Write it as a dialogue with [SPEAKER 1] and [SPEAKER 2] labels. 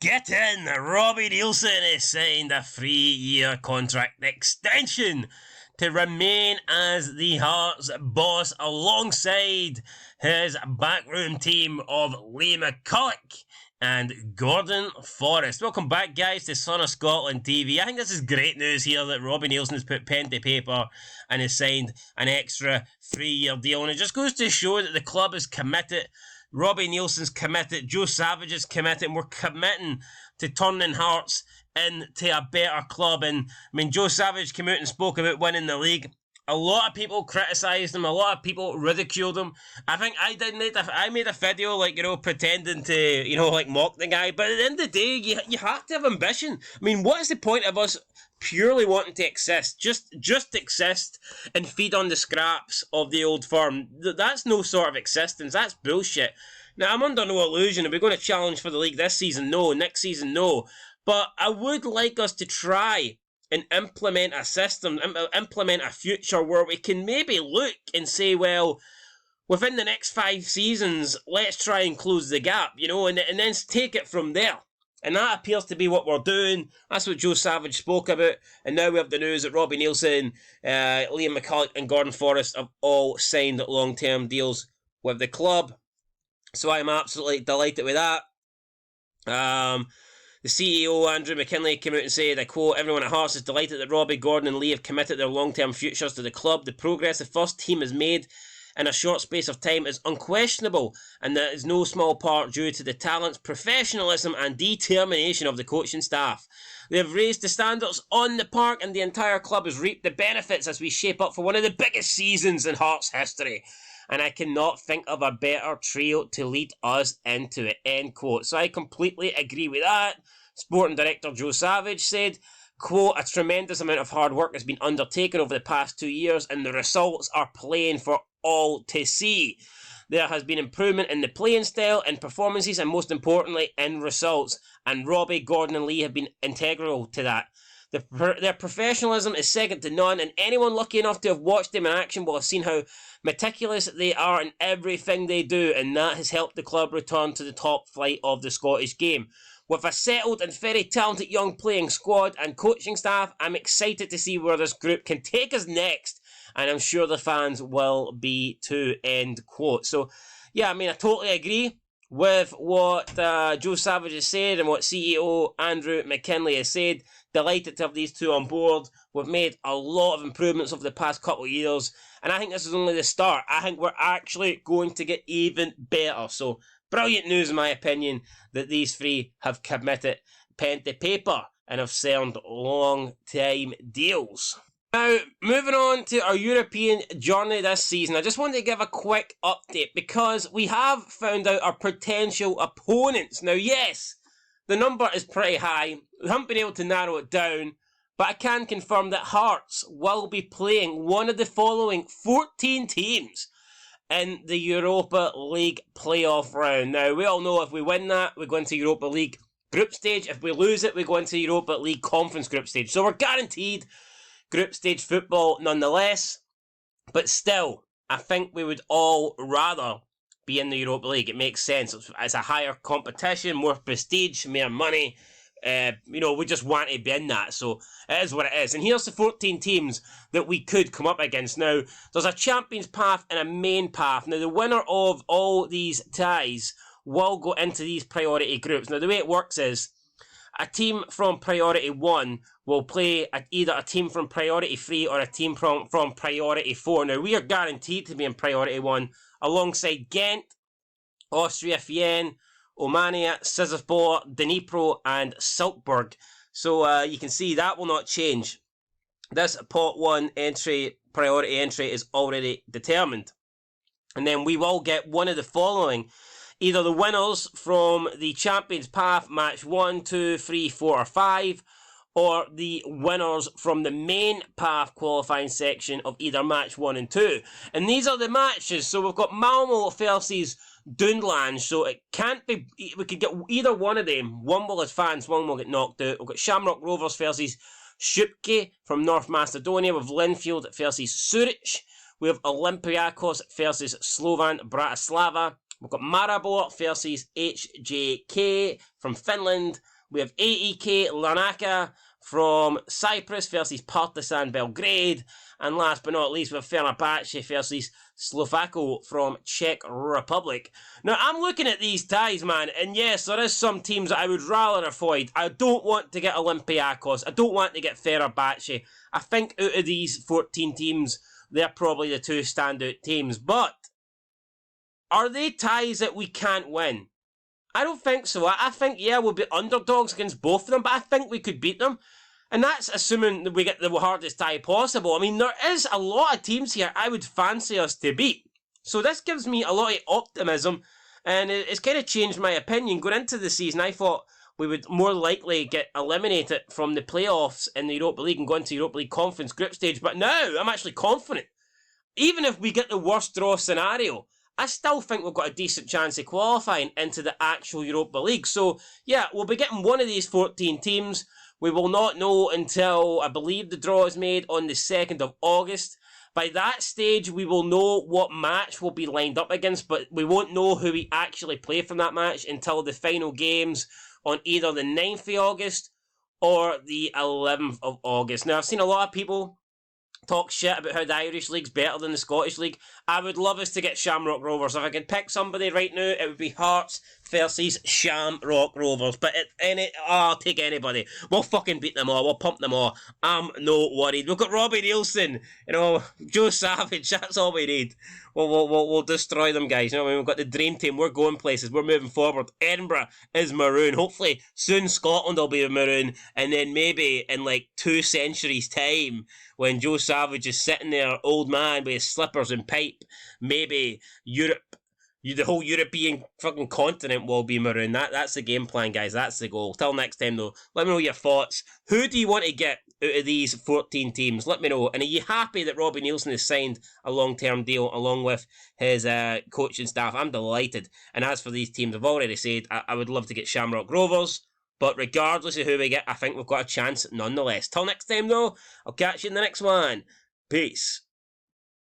[SPEAKER 1] Get in! Robbie Neilson has signed a 3-year contract extension to remain as the Hearts boss alongside his backroom team of Liam McCulloch and Gordon Forrest. Welcome back, guys, to Son of Scotland TV. I think this is great news here that Robbie Neilson has put pen to paper and has signed an extra 3-year deal. And it just goes to show that the club is committed. Robbie Neilson's committed, Joe Savage is committed, and we're committing to turning Hearts into a better club. And I mean, Joe Savage came out and spoke about winning the league. A lot of people criticised him, a lot of people ridiculed him. I think I made a video, like, pretending to, mock the guy. But at the end of the day, you have to have ambition. I mean, what is the point of us purely wanting to exist, just exist and feed on the scraps of the old firm? That's no sort of existence. That's bullshit. Now, I'm under no illusion. Are we going to challenge for the league this season? No. Next season? No. But I would like us to try and implement a system, implement a future where we can maybe look and say, well, within the next 5 seasons, let's try and close the gap, and then take it from there. And that appears to be what we're doing. That's what Joe Savage spoke about. And now we have the news that Robbie Neilson, Liam McCulloch and Gordon Forrest have all signed long-term deals with the club. So I'm absolutely delighted with that. The CEO, Andrew McKinley, came out and said, I quote, "Everyone at Hearts is delighted that Robbie, Gordon and Lee have committed their long-term futures to the club. The progress the first team has made in a short space of time is unquestionable, and that is no small part due to the talents, professionalism and determination of the coaching staff. They have raised the standards on the park and the entire club has reaped the benefits as we shape up for one of the biggest seasons in Hearts history. And I cannot think of a better trio to lead us into it," end quote. So I completely agree with that. Sporting Director Joe Savage said, quote, "A tremendous amount of hard work has been undertaken over the past 2 years and the results are plain for all to see. There has been improvement in the playing style and performances and most importantly in results. And Robbie, Gordon and Lee have been integral to that. Their professionalism is second to none, and anyone lucky enough to have watched them in action will have seen how meticulous they are in everything they do, and that has helped the club return to the top flight of the Scottish game. With a settled and very talented young playing squad and coaching staff, I'm excited to see where this group can take us next, and I'm sure the fans will be too," end quote. So, yeah, I mean, I totally agree with what Joe Savage has said and what CEO Andrew McKinley has said. Delighted to have these two on board. We've made a lot of improvements over the past couple of years, and I think this is only the start. I think we're actually going to get even better. So, brilliant news in my opinion that these three have committed pen to paper and have signed long-time deals. Now, moving on to our European journey this season, I just wanted to give a quick update because we have found out our potential opponents. Now, yes, the number is pretty high. We haven't been able to narrow it down, but I can confirm that Hearts will be playing one of the following 14 teams in the Europa League playoff round. Now, we all know if we win that, we go into Europa League group stage. If we lose it, we go into Europa League conference group stage. So we're guaranteed group stage football nonetheless. But still, I think we would all rather be in the Europa League. It makes sense. It's a higher competition, more prestige, more money. We just want to be in that. So it is what it is. And here's the 14 teams that we could come up against. Now, there's a Champions path and a main path. Now, the winner of all these ties will go into these priority groups. Now, the way it works is a team from Priority 1 will play either a team from Priority 3 or a team from Priority 4. Now, we are guaranteed to be in Priority 1 alongside Ghent, Austria Vienna, Omania, Sizaspor, Dnipro and Salzburg. So you can see that will not change. This pot 1 entry, priority entry, is already determined. And then we will get one of the following. Either the winners from the Champions Path match 1, 2, 3, 4 or 5, or the winners from the main path qualifying section of either match 1 and 2. And these are the matches. So we've got Malmo versus Dunland. So it can't be, we could get either one of them. One will advance, one will get knocked out. We've got Shamrock Rovers versus Shupke from North Macedonia, with Linfield versus Zurich. We have Olympiacos versus Slovan Bratislava. We've got Maribor versus HJK from Finland. We have AEK Larnaca from Cyprus versus Partizan Belgrade. And last but not least, we have Fenerbahce versus Slovako from Czech Republic. Now, I'm looking at these ties, man, and yes, there is some teams that I would rather avoid. I don't want to get Olympiacos. I don't want to get Fenerbahce. I think out of these 14 teams, they're probably the two standout teams. But are they ties that we can't win? I don't think so. I think, yeah, we'll be underdogs against both of them, but I think we could beat them. And that's assuming that we get the hardest tie possible. I mean, there is a lot of teams here I would fancy us to beat. So this gives me a lot of optimism, and it's kind of changed my opinion. Going into the season, I thought we would more likely get eliminated from the playoffs in the Europa League and go into Europa League Conference group stage. But now, I'm actually confident. Even if we get the worst draw scenario, I still think we've got a decent chance of qualifying into the actual Europa League. So, yeah, we'll be getting one of these 14 teams. We will not know until, I believe, the draw is made on the 2nd of August. By that stage, we will know what match will be lined up against, but we won't know who we actually play from that match until the final games on either the 9th of August or the 11th of August. Now, I've seen a lot of people talk shit about how the Irish League's better than the Scottish League. I would love us to get Shamrock Rovers. If I could pick somebody right now, it would be Hearts versus Shamrock Rovers. But I'll take anybody. We'll fucking beat them all. We'll pump them all. I'm no worried. We've got Robbie Neilson, Joe Savage. That's all we need. We'll destroy them, guys. We've got the dream team. We're going places. We're moving forward. Edinburgh is maroon. Hopefully soon Scotland will be maroon, and then maybe in like 2 centuries' time, when Joe Savage is sitting there, old man with his slippers and pipe, maybe Europe, the whole European fucking continent will be maroon. That's the game plan, guys. That's the goal. Till next time, though, let me know your thoughts. Who do you want to get out of these 14 teams? Let me know. And are you happy that Robbie Neilson has signed a long-term deal along with his coaching staff? I'm delighted. And as for these teams, I've already said I would love to get Shamrock Rovers. But regardless of who we get, I think we've got a chance nonetheless. Till next time, though, I'll catch you in the next one. Peace.